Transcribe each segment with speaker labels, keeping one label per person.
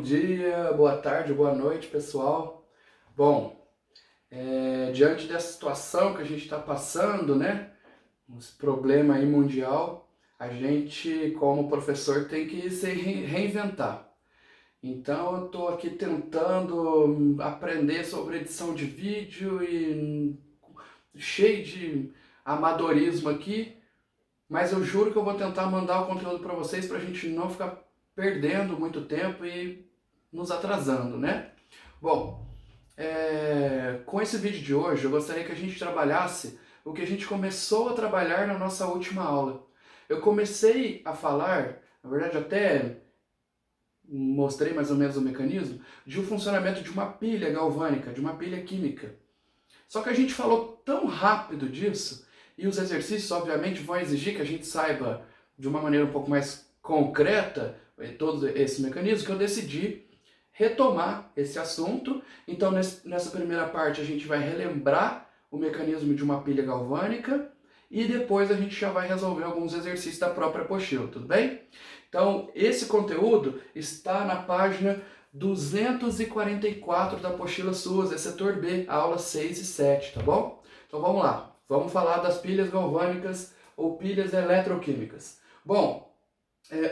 Speaker 1: dia, boa tarde, boa noite, pessoal. Bom, diante dessa situação que a gente está passando, né, esse problema aí mundial, a gente, como professor, tem que se reinventar. Então, eu estou aqui tentando aprender sobre edição de vídeo e cheio de amadorismo aqui, mas eu juro que eu vou tentar mandar o conteúdo para vocês para a gente não ficar perdendo muito tempo e nos atrasando, né? Bom, com esse vídeo de hoje eu gostaria que a gente trabalhasse o que a gente começou a trabalhar na nossa última aula. Eu comecei a falar, na verdade até mostrei mais ou menos o mecanismo, de um funcionamento de uma pilha galvânica, de uma pilha química. Só que a gente falou tão rápido disso, e os exercícios obviamente vão exigir que a gente saiba de uma maneira um pouco mais concreta todo esse mecanismo, que eu decidi retomar esse assunto. Então nessa primeira parte a gente vai relembrar o mecanismo de uma pilha galvânica e depois a gente já vai resolver alguns exercícios da própria apostila, tudo bem? Então esse conteúdo está na página 244 da apostila SUAS, é setor B, aula 6 e 7, tá bom? Então vamos lá, vamos falar das pilhas galvânicas ou pilhas eletroquímicas. Bom,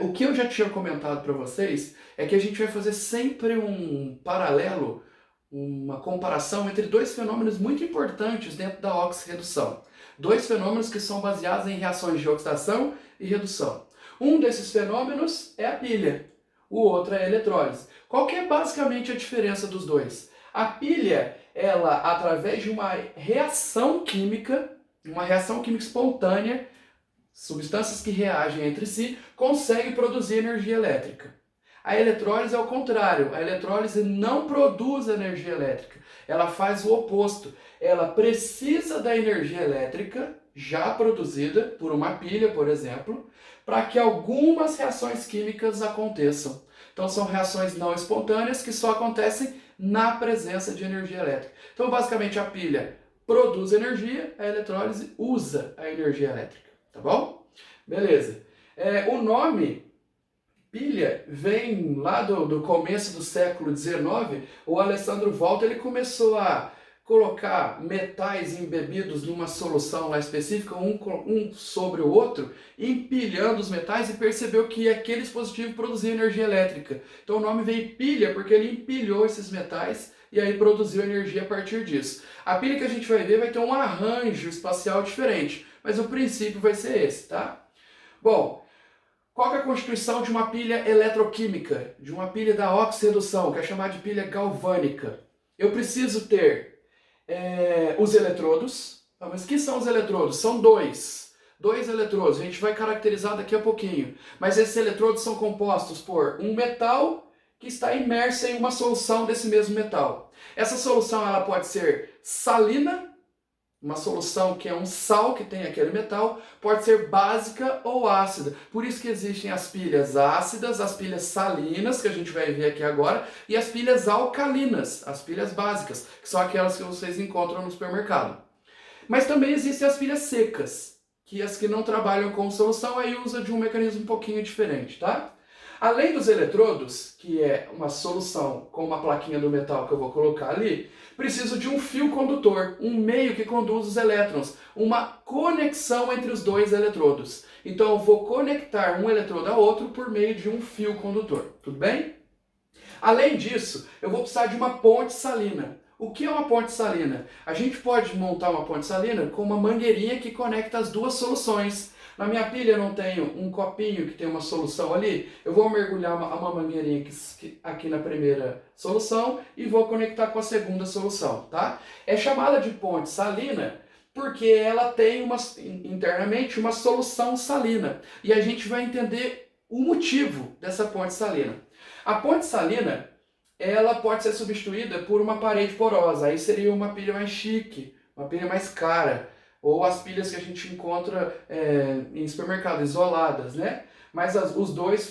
Speaker 1: o que eu já tinha comentado para vocês é que a gente vai fazer sempre um paralelo, uma comparação entre dois fenômenos muito importantes dentro da oxirredução. Dois fenômenos que são baseados em reações de oxidação e redução. Um desses fenômenos é a pilha, o outro é a eletrólise. Qual que é basicamente a diferença dos dois? A pilha, ela, através de uma reação química espontânea, substâncias que reagem entre si, consegue produzir energia elétrica. A eletrólise é o contrário, a eletrólise não produz energia elétrica, ela faz o oposto. Ela precisa da energia elétrica já produzida por uma pilha, por exemplo, para que algumas reações químicas aconteçam. Então são reações não espontâneas que só acontecem na presença de energia elétrica. Então basicamente a pilha produz energia, a eletrólise usa a energia elétrica. Tá bom? Beleza. O nome pilha vem lá do começo do século XIX. O Alessandro Volta ele começou a colocar metais embebidos numa solução lá específica, um sobre o outro, empilhando os metais e percebeu que aquele dispositivo produzia energia elétrica. Então o nome veio pilha porque ele empilhou esses metais e aí produziu energia a partir disso. A pilha que a gente vai ver vai ter um arranjo espacial diferente, mas o princípio vai ser esse, tá? Bom, qual que é a constituição de uma pilha eletroquímica, de uma pilha da oxirredução, que é chamada de pilha galvânica? Eu preciso ter os eletrodos. Mas o que são os eletrodos? São dois eletrodos, a gente vai caracterizar daqui a pouquinho. Mas esses eletrodos são compostos por um metal que está imerso em uma solução desse mesmo metal. Essa solução ela pode ser salina, uma solução que é um sal que tem aquele metal, pode ser básica ou ácida. Por isso que existem as pilhas ácidas, as pilhas salinas, que a gente vai ver aqui agora, e as pilhas alcalinas, as pilhas básicas, que são aquelas que vocês encontram no supermercado. Mas também existem as pilhas secas, que as que não trabalham com solução, aí usa de um mecanismo um pouquinho diferente, tá? Além dos eletrodos, que é uma solução com uma plaquinha do metal que eu vou colocar ali, preciso de um fio condutor, um meio que conduz os elétrons, uma conexão entre os dois eletrodos. Então eu vou conectar um eletrodo a outro por meio de um fio condutor, tudo bem? Além disso, eu vou precisar de uma ponte salina. O que é uma ponte salina? A gente pode montar uma ponte salina com uma mangueirinha que conecta as duas soluções. Na minha pilha eu não tenho um copinho que tem uma solução ali, eu vou mergulhar uma mangueirinha aqui na primeira solução e vou conectar com a segunda solução, tá? É chamada de ponte salina porque ela tem internamente uma solução salina. E a gente vai entender o motivo dessa ponte salina. A ponte salina, ela pode ser substituída por uma parede porosa, aí seria uma pilha mais chique, uma pilha mais cara, ou as pilhas que a gente encontra em supermercado, isoladas, né? Mas os dois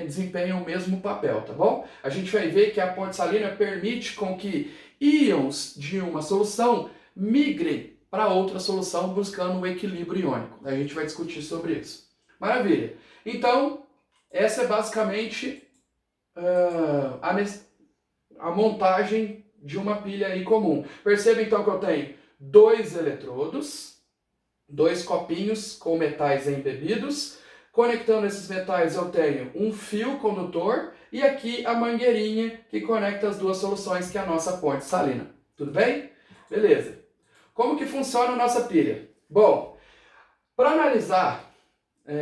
Speaker 1: desempenham o mesmo papel, tá bom? A gente vai ver que a ponte salina permite com que íons de uma solução migrem para outra solução buscando um equilíbrio iônico. A gente vai discutir sobre isso. Maravilha! Então, essa é basicamente a montagem de uma pilha aí comum. Perceba então que eu tenho 2 eletrodos, 2 copinhos com metais embebidos. Conectando esses metais eu tenho um fio condutor e aqui a mangueirinha que conecta as duas soluções, que é a nossa ponte salina. Tudo bem? Beleza. Como que funciona a nossa pilha? Bom, para analisar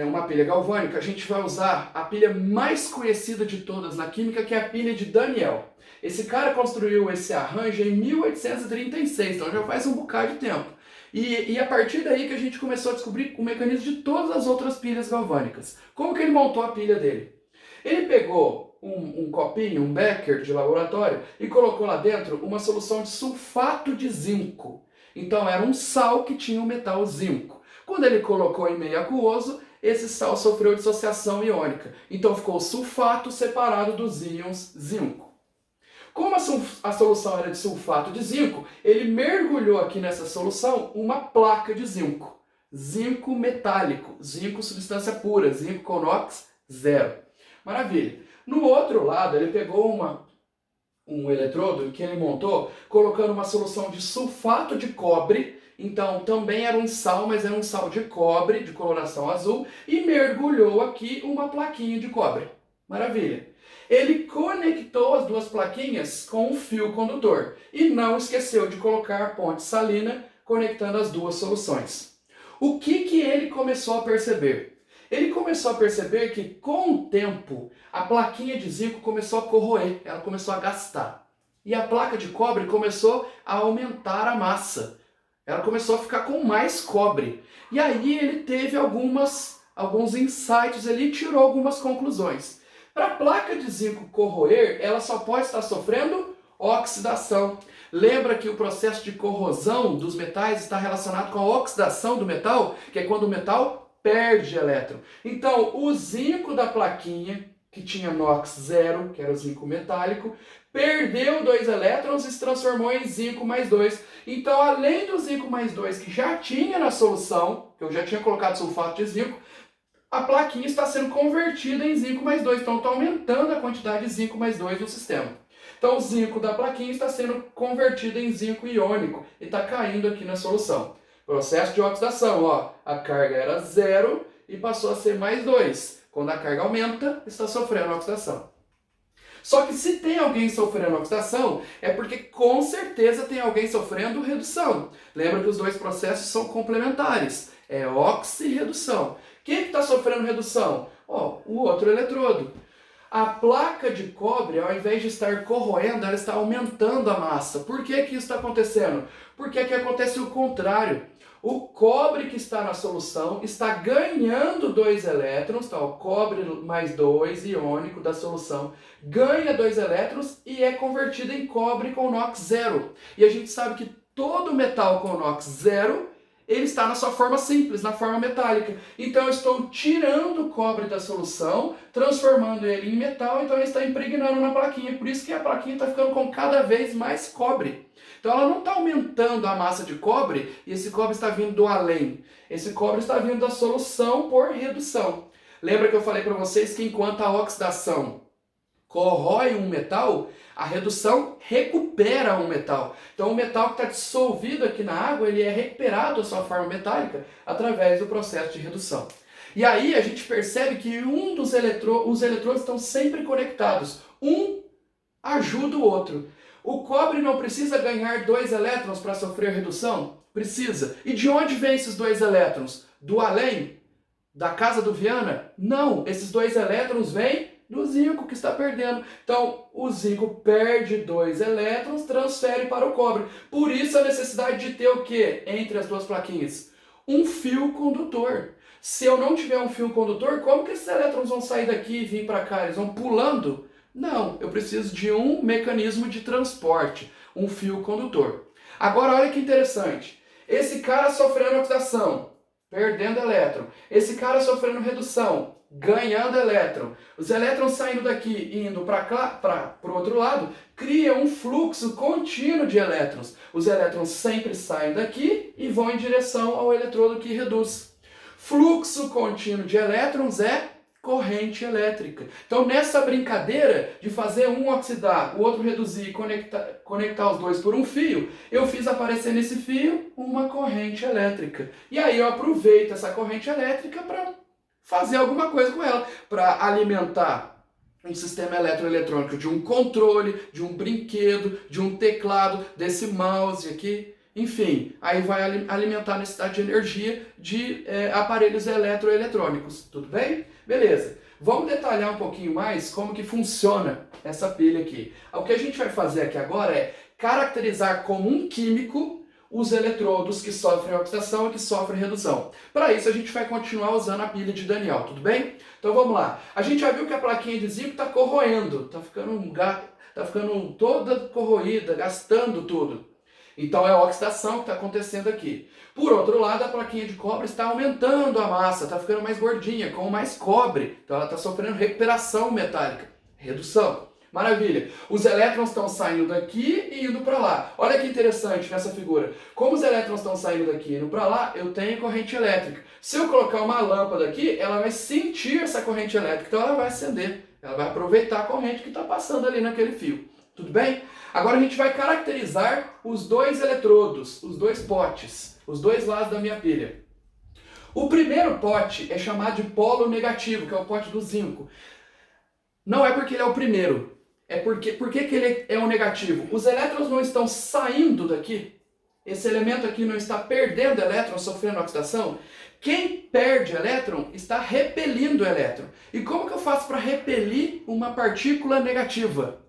Speaker 1: uma pilha galvânica, a gente vai usar a pilha mais conhecida de todas na química, que é a pilha de Daniell. Esse cara construiu esse arranjo em 1836, então já faz um bocado de tempo. E a partir daí que a gente começou a descobrir o mecanismo de todas as outras pilhas galvânicas. Como que ele montou a pilha dele? Ele pegou um copinho, um becker de laboratório, e colocou lá dentro uma solução de sulfato de zinco. Então era um sal que tinha o metal zinco. Quando ele colocou em meio aquoso, esse sal sofreu dissociação iônica. Então ficou o sulfato separado dos íons zinco. Como a solução era de sulfato de zinco, ele mergulhou aqui nessa solução uma placa de zinco. Zinco metálico, zinco substância pura, zinco com NOx 0. Maravilha. No outro lado, ele pegou um eletrodo que ele montou, colocando uma solução de sulfato de cobre. Então também era um sal, mas era um sal de cobre, de coloração azul, e mergulhou aqui uma plaquinha de cobre. Maravilha. Ele conectou as duas plaquinhas com um fio condutor e não esqueceu de colocar a ponte salina conectando as duas soluções. O que ele começou a perceber? Ele começou a perceber que com o tempo a plaquinha de zinco começou a corroer, ela começou a gastar. E a placa de cobre começou a aumentar a massa. Ela começou a ficar com mais cobre. E aí ele teve alguns insights ali e tirou algumas conclusões. Para a placa de zinco corroer, ela só pode estar sofrendo oxidação. Lembra que o processo de corrosão dos metais está relacionado com a oxidação do metal, que é quando o metal perde elétron. Então, o zinco da plaquinha, que tinha NOx 0, que era o zinco metálico, perdeu 2 elétrons e se transformou em zinco mais 2. Então, além do zinco mais 2 que já tinha na solução, que eu já tinha colocado sulfato de zinco, a plaquinha está sendo convertida em zinco mais 2. Então, está aumentando a quantidade de zinco mais 2 no sistema. Então, o zinco da plaquinha está sendo convertido em zinco iônico e está caindo aqui na solução. Processo de oxidação, ó, a carga era 0 e passou a ser mais 2. Quando a carga aumenta, está sofrendo oxidação. Só que se tem alguém sofrendo oxidação, é porque com certeza tem alguém sofrendo redução. Lembra que os dois processos são complementares. É oxirredução. Quem está sofrendo redução? Ó, o outro eletrodo. A placa de cobre, ao invés de estar corroendo, ela está aumentando a massa. Por que isso está acontecendo? Porque aqui acontece o contrário. O cobre que está na solução está ganhando 2 elétrons, tá? O cobre mais 2 iônico da solução ganha 2 elétrons e é convertido em cobre com NOx 0. E a gente sabe que todo metal com NOx 0 ele está na sua forma simples, na forma metálica. Então eu estou tirando o cobre da solução, transformando ele em metal, então ele está impregnando na plaquinha. Por isso que a plaquinha está ficando com cada vez mais cobre. Então ela não está aumentando a massa de cobre e esse cobre está vindo do além. Esse cobre está vindo da solução por redução. Lembra que eu falei para vocês que enquanto a oxidação corrói um metal, a redução recupera um metal. Então o metal que está dissolvido aqui na água, ele é recuperado à sua forma metálica através do processo de redução. E aí a gente percebe que os eletrodos estão sempre conectados. Um ajuda o outro. O cobre não precisa ganhar 2 elétrons para sofrer redução? Precisa. E de onde vêm esses 2 elétrons? Do além? Da casa do Viana? Não, esses 2 elétrons vêm do zinco que está perdendo. Então, o zinco perde 2 elétrons, transfere para o cobre. Por isso a necessidade de ter o quê? Entre as duas plaquinhas? Um fio condutor. Se eu não tiver um fio condutor, como que esses elétrons vão sair daqui e vir para cá? Eles vão pulando? Não, eu preciso de um mecanismo de transporte, um fio condutor. Agora, olha que interessante. Esse cara sofrendo oxidação, perdendo elétron. Esse cara sofrendo redução, ganhando elétron. Os elétrons saindo daqui e indo para o outro lado, cria um fluxo contínuo de elétrons. Os elétrons sempre saem daqui e vão em direção ao eletrodo que reduz. Fluxo contínuo de elétrons é corrente elétrica. Então, nessa brincadeira de fazer um oxidar, o outro reduzir e conectar os dois por um fio, eu fiz aparecer nesse fio uma corrente elétrica. E aí eu aproveito essa corrente elétrica para fazer alguma coisa com ela, para alimentar um sistema eletroeletrônico de um controle, de um brinquedo, de um teclado, desse mouse aqui. Enfim, aí vai alimentar a necessidade de energia de aparelhos eletroeletrônicos, tudo bem? Beleza. Vamos detalhar um pouquinho mais como que funciona essa pilha aqui. O que a gente vai fazer aqui agora é caracterizar como um químico os eletrodos que sofrem oxidação e que sofrem redução. Para isso a gente vai continuar usando a pilha de Daniel, tudo bem? Então vamos lá. A gente já viu que a plaquinha de zinco está corroendo, está ficando toda corroída, gastando tudo. Então é a oxidação que está acontecendo aqui. Por outro lado, a plaquinha de cobre está aumentando a massa, está ficando mais gordinha, com mais cobre. Então ela está sofrendo recuperação metálica, redução. Maravilha. Os elétrons estão saindo daqui e indo para lá. Olha que interessante nessa figura. Como os elétrons estão saindo daqui e indo para lá, eu tenho corrente elétrica. Se eu colocar uma lâmpada aqui, ela vai sentir essa corrente elétrica, então ela vai acender. Ela vai aproveitar a corrente que está passando ali naquele fio. Tudo bem? Agora a gente vai caracterizar os dois eletrodos, os dois potes, os dois lados da minha pilha. O primeiro pote é chamado de polo negativo, que é o pote do zinco. Não é porque ele é o primeiro, é por que ele é o negativo. Os elétrons não estão saindo daqui, esse elemento aqui não está perdendo elétron, sofrendo oxidação. Quem perde elétron está repelindo o elétron. E como que eu faço para repelir uma partícula negativa?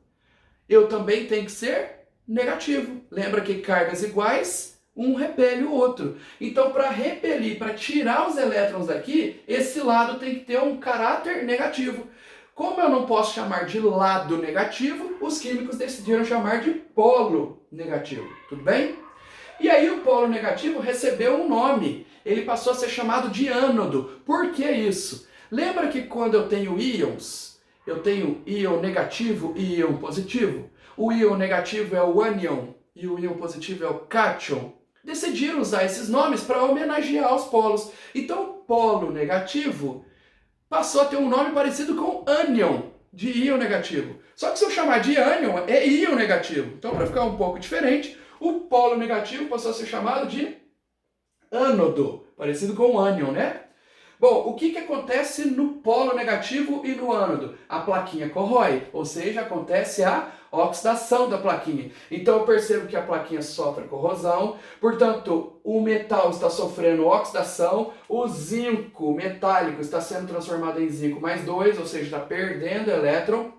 Speaker 1: Eu também tenho que ser negativo. Lembra que cargas iguais, um repele o outro. Então, para repelir, para tirar os elétrons daqui, esse lado tem que ter um caráter negativo. Como eu não posso chamar de lado negativo, os químicos decidiram chamar de polo negativo. Tudo bem? E aí o polo negativo recebeu um nome. Ele passou a ser chamado de ânodo. Por que isso? Lembra que quando eu tenho íons, eu tenho íon negativo e íon positivo? O íon negativo é o ânion e o íon positivo é o cátion. Decidiram usar esses nomes para homenagear os polos. Então o polo negativo passou a ter um nome parecido com ânion, de íon negativo. Só que se eu chamar de ânion, é íon negativo. Então, para ficar um pouco diferente, o polo negativo passou a ser chamado de ânodo, parecido com ânion, né? Bom, o que acontece no polo negativo e no ânodo? A plaquinha corrói, ou seja, acontece a oxidação da plaquinha. Então eu percebo que a plaquinha sofre corrosão, portanto o metal está sofrendo oxidação, o zinco metálico está sendo transformado em zinco mais 2, ou seja, está perdendo elétron.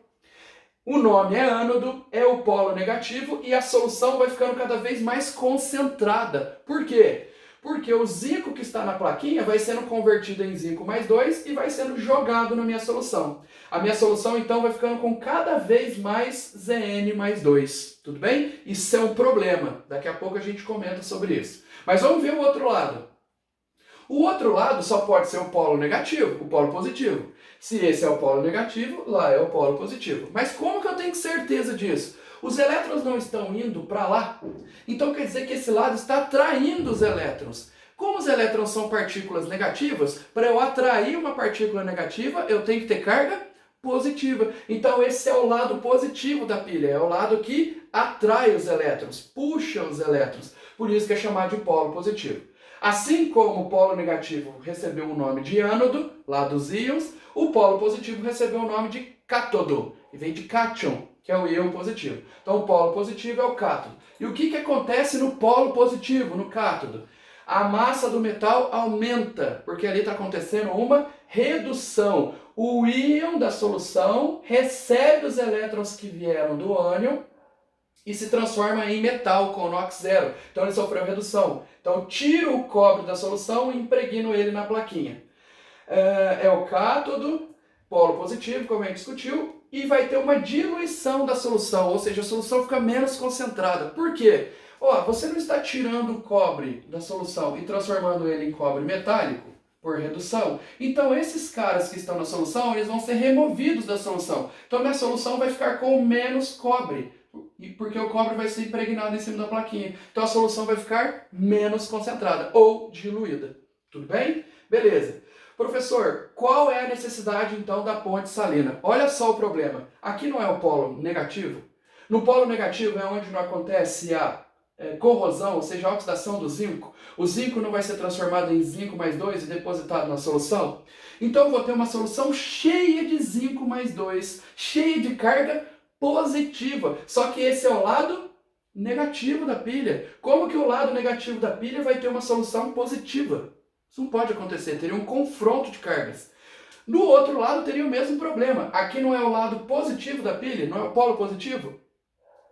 Speaker 1: O nome é ânodo, é o polo negativo e a solução vai ficando cada vez mais concentrada. Por quê? Porque o zinco que está na plaquinha vai sendo convertido em zinco mais 2 e vai sendo jogado na minha solução. A minha solução então vai ficando com cada vez mais Zn mais 2. Tudo bem? Isso é um problema. Daqui a pouco a gente comenta sobre isso. Mas vamos ver o outro lado. O outro lado só pode ser o polo negativo, o polo positivo. Se esse é o polo negativo, lá é o polo positivo. Mas como que eu tenho certeza disso? Os elétrons não estão indo para lá, então quer dizer que esse lado está atraindo os elétrons. Como os elétrons são partículas negativas, para eu atrair uma partícula negativa, eu tenho que ter carga positiva. Então esse é o lado positivo da pilha, é o lado que atrai os elétrons, puxa os elétrons. Por isso que é chamado de polo positivo. Assim como o polo negativo recebeu o nome de ânodo, lá dos íons, o polo positivo recebeu o nome de cátodo, e vem de cátion, que é o íon positivo. Então o polo positivo é o cátodo. E o que acontece no polo positivo, no cátodo? A massa do metal aumenta, porque ali está acontecendo uma redução. O íon da solução recebe os elétrons que vieram do ânion e se transforma em metal com NOx zero. Então ele sofreu redução. Então tiro o cobre da solução e impregno ele na plaquinha. É o cátodo, polo positivo, como a gente discutiu, e vai ter uma diluição da solução, ou seja, a solução fica menos concentrada. Por quê? Você não está tirando o cobre da solução e transformando ele em cobre metálico por redução. Então esses caras que estão na solução, eles vão ser removidos da solução. Então minha solução vai ficar com menos cobre, porque o cobre vai ser impregnado em cima da plaquinha. Então a solução vai ficar menos concentrada ou diluída. Tudo bem? Beleza. Professor, qual é a necessidade então da ponte salina? Olha só o problema. Aqui não é o polo negativo? No polo negativo é onde não acontece a corrosão, ou seja, a oxidação do zinco. O zinco não vai ser transformado em zinco mais 2 e depositado na solução. Então eu vou ter uma solução cheia de zinco mais 2, cheia de carga positiva. Só que esse é o lado negativo da pilha. Como que o lado negativo da pilha vai ter uma solução positiva? Isso não pode acontecer, teria um confronto de cargas. Do outro lado teria o mesmo problema. Aqui não é o lado positivo da pilha, não é o polo positivo?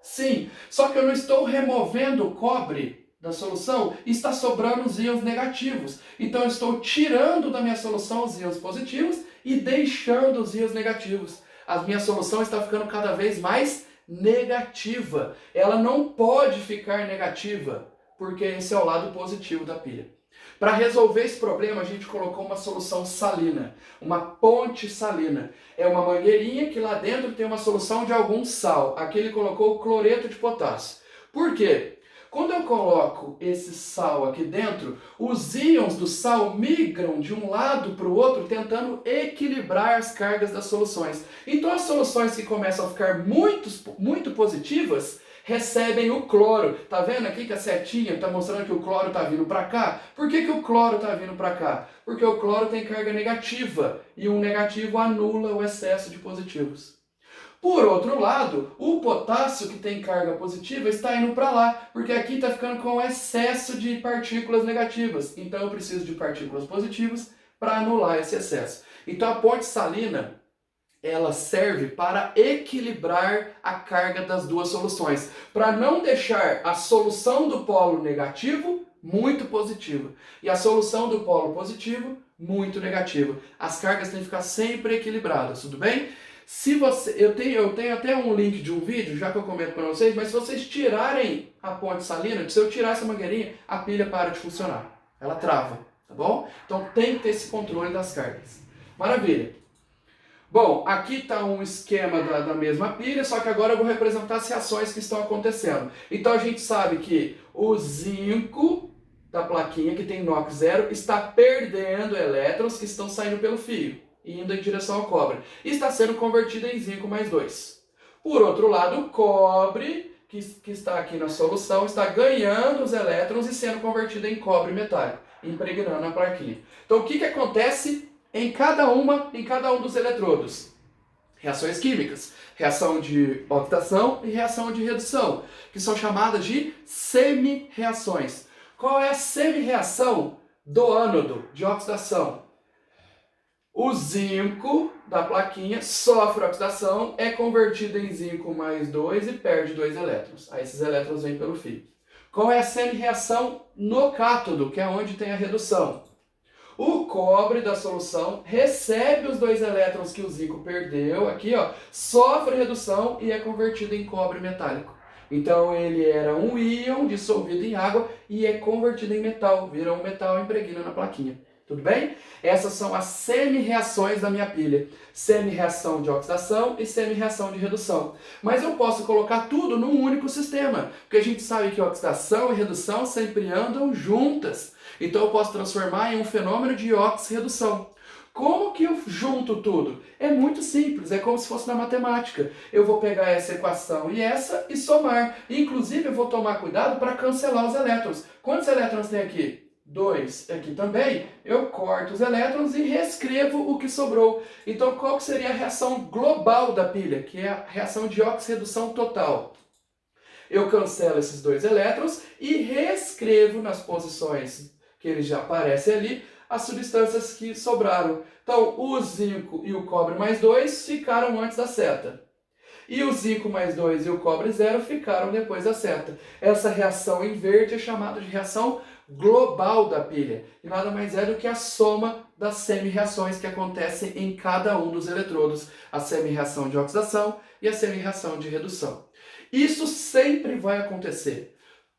Speaker 1: Sim, só que eu não estou removendo o cobre da solução e está sobrando os íons negativos. Então eu estou tirando da minha solução os íons positivos e deixando os íons negativos. A minha solução está ficando cada vez mais negativa. Ela não pode ficar negativa, porque esse é o lado positivo da pilha. Para resolver esse problema, a gente colocou uma solução salina, uma ponte salina. É uma mangueirinha que lá dentro tem uma solução de algum sal. Aqui ele colocou cloreto de potássio. Por quê? Quando eu coloco esse sal aqui dentro, os íons do sal migram de um lado para o outro, tentando equilibrar as cargas das soluções. Então as soluções que começam a ficar muito positivas, recebem o cloro. Tá vendo aqui que a setinha está mostrando que o cloro está vindo para cá? Por que o cloro está vindo para cá? Porque o cloro tem carga negativa e um negativo anula o excesso de positivos. Por outro lado, o potássio que tem carga positiva está indo para lá, porque aqui está ficando com excesso de partículas negativas. Então eu preciso de partículas positivas para anular esse excesso. Então a ponte salina, ela serve para equilibrar a carga das duas soluções, para não deixar a solução do polo negativo muito positiva e a solução do polo positivo muito negativa. As cargas têm que ficar sempre equilibradas, tudo bem? Se você, eu tenho até um link de um vídeo, já que eu comento para vocês, mas se vocês tirarem a ponte salina, se eu tirar essa mangueirinha, a pilha para de funcionar. Ela trava, tá bom? Então tem que ter esse controle das cargas. Maravilha! Bom, aqui está um esquema da mesma pilha, só que agora eu vou representar as reações que estão acontecendo. Então a gente sabe que o zinco da plaquinha, que tem NOx 0, está perdendo elétrons que estão saindo pelo fio e indo em direção ao cobre. E está sendo convertido em zinco mais 2. Por outro lado, o cobre, que está aqui na solução, está ganhando os elétrons e sendo convertido em cobre metálico, impregnando a plaquinha. Então o que acontece em cada um dos eletrodos? Reações químicas, reação de oxidação e reação de redução, que são chamadas de semi-reações. Qual é a semi-reação do ânodo de oxidação? O zinco da plaquinha sofre oxidação, é convertido em zinco mais 2 e perde 2 elétrons. Aí esses elétrons vêm pelo fio. Qual é a semi-reação no cátodo, que é onde tem a redução? O cobre da solução recebe os 2 elétrons que o zinco perdeu, aqui ó, sofre redução e é convertido em cobre metálico. Então ele era um íon dissolvido em água e é convertido em metal, vira um metal e impregna na plaquinha. Tudo bem? Essas são as semi-reações da minha pilha. Semi-reação de oxidação e semi-reação de redução. Mas eu posso colocar tudo num único sistema, porque a gente sabe que oxidação e redução sempre andam juntas. Então eu posso transformar em um fenômeno de oxirredução. Como que eu junto tudo? É muito simples, é como se fosse na matemática. Eu vou pegar essa equação e somar. Inclusive eu vou tomar cuidado para cancelar os elétrons. Quantos elétrons tem aqui? 2 aqui também. Eu corto os elétrons e reescrevo o que sobrou. Então qual que seria a reação global da pilha? Que é a reação de oxirredução total. Eu cancelo esses 2 elétrons e reescrevo nas posições que eles já aparecem ali, as substâncias que sobraram. Então, o zinco e o cobre mais 2 ficaram antes da seta. E o zinco mais 2 e o cobre 0 ficaram depois da seta. Essa reação em verde é chamada de reação global da pilha. E nada mais é do que a soma das semi-reações que acontecem em cada um dos eletrodos. A semi-reação de oxidação e a semi-reação de redução. Isso sempre vai acontecer.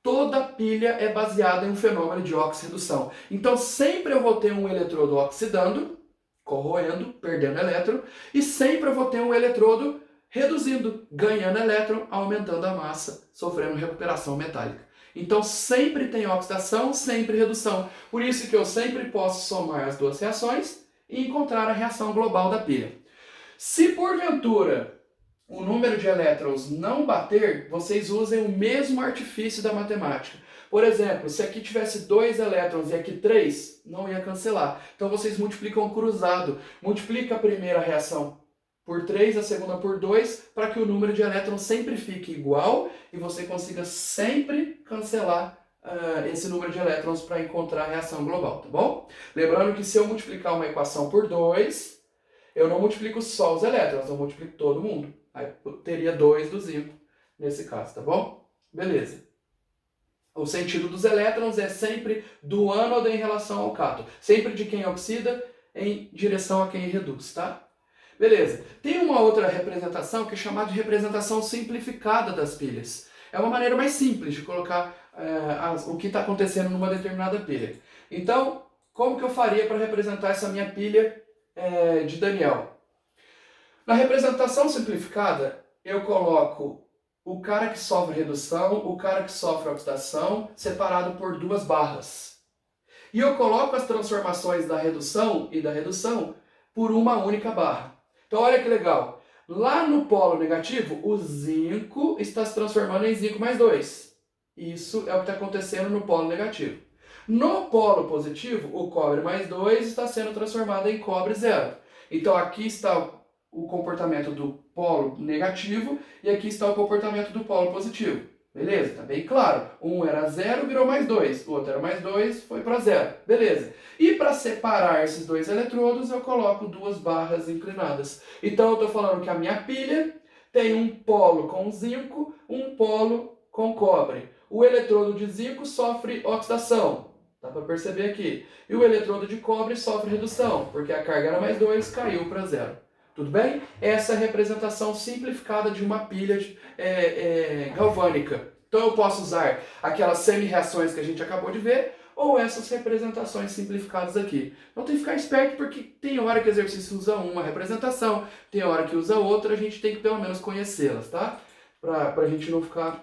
Speaker 1: Toda pilha é baseada em um fenômeno de oxirredução. Então sempre eu vou ter um eletrodo oxidando, corroendo, perdendo elétron, e sempre eu vou ter um eletrodo reduzindo, ganhando elétron, aumentando a massa, sofrendo recuperação metálica. Então sempre tem oxidação, sempre redução. Por isso que eu sempre posso somar as duas reações e encontrar a reação global da pilha. Se porventura o número de elétrons não bater, vocês usem o mesmo artifício da matemática. Por exemplo, se aqui tivesse 2 elétrons e aqui 3, não ia cancelar. Então vocês multiplicam cruzado. Multiplica a primeira reação por 3, a segunda por 2, para que o número de elétrons sempre fique igual e você consiga sempre cancelar esse número de elétrons para encontrar a reação global, tá bom? Lembrando que se eu multiplicar uma equação por 2, eu não multiplico só os elétrons, eu multiplico todo mundo. Aí eu teria 2 do zinco nesse caso, tá bom? Beleza. O sentido dos elétrons é sempre do ânodo em relação ao cátodo. Sempre de quem oxida em direção a quem reduz, tá? Beleza. Tem uma outra representação que é chamada de representação simplificada das pilhas. É uma maneira mais simples de colocar o que está acontecendo numa determinada pilha. Então, como que eu faria para representar essa minha pilha de Daniel? Na representação simplificada, eu coloco o cara que sofre redução, o cara que sofre oxidação, separado por 2 barras. E eu coloco as transformações da redução e da redução por uma única barra. Então olha que legal. Lá no polo negativo, o zinco está se transformando em zinco mais 2. Isso é o que está acontecendo no polo negativo. No polo positivo, o cobre mais 2 está sendo transformado em cobre 0. Então aqui está o comportamento do polo negativo e aqui está o comportamento do polo positivo. Beleza? Tá bem claro. Um era 0, virou mais 2. O outro era mais 2, foi para 0. Beleza. E para separar esses 2 eletrodos, eu coloco 2 barras inclinadas. Então eu estou falando que a minha pilha tem um polo com zinco, um polo com cobre. O eletrodo de zinco sofre oxidação. Dá para perceber aqui. E o eletrodo de cobre sofre redução, porque a carga era mais 2, caiu para 0. Tudo bem? Essa é a representação simplificada de uma pilha galvânica. Então eu posso usar aquelas semi-reações que a gente acabou de ver, ou essas representações simplificadas aqui. Então tem que ficar esperto porque tem hora que o exercício usa uma representação, tem hora que usa outra, a gente tem que pelo menos conhecê-las, tá? Para a gente não ficar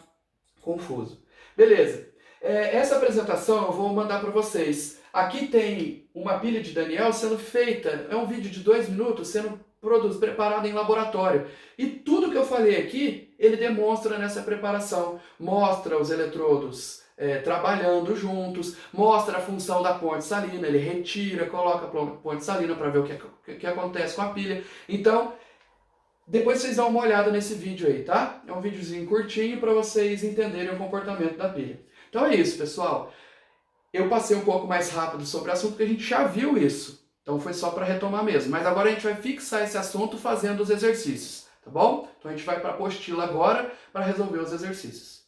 Speaker 1: confuso. Beleza. Essa apresentação eu vou mandar para vocês. Aqui tem uma pilha de Daniel sendo feita, é um vídeo de 2 minutos, sendo preparado em laboratório. E tudo que eu falei aqui, ele demonstra nessa preparação. Mostra os eletrodos trabalhando juntos, mostra a função da ponte salina, ele retira, coloca a ponte salina para ver o que acontece com a pilha. Então, depois vocês dão uma olhada nesse vídeo aí, tá? É um videozinho curtinho para vocês entenderem o comportamento da pilha. Então é isso, pessoal. Eu passei um pouco mais rápido sobre o assunto porque a gente já viu isso. Então foi só para retomar mesmo. Mas agora a gente vai fixar esse assunto fazendo os exercícios, tá bom? Então a gente vai para a apostila agora para resolver os exercícios.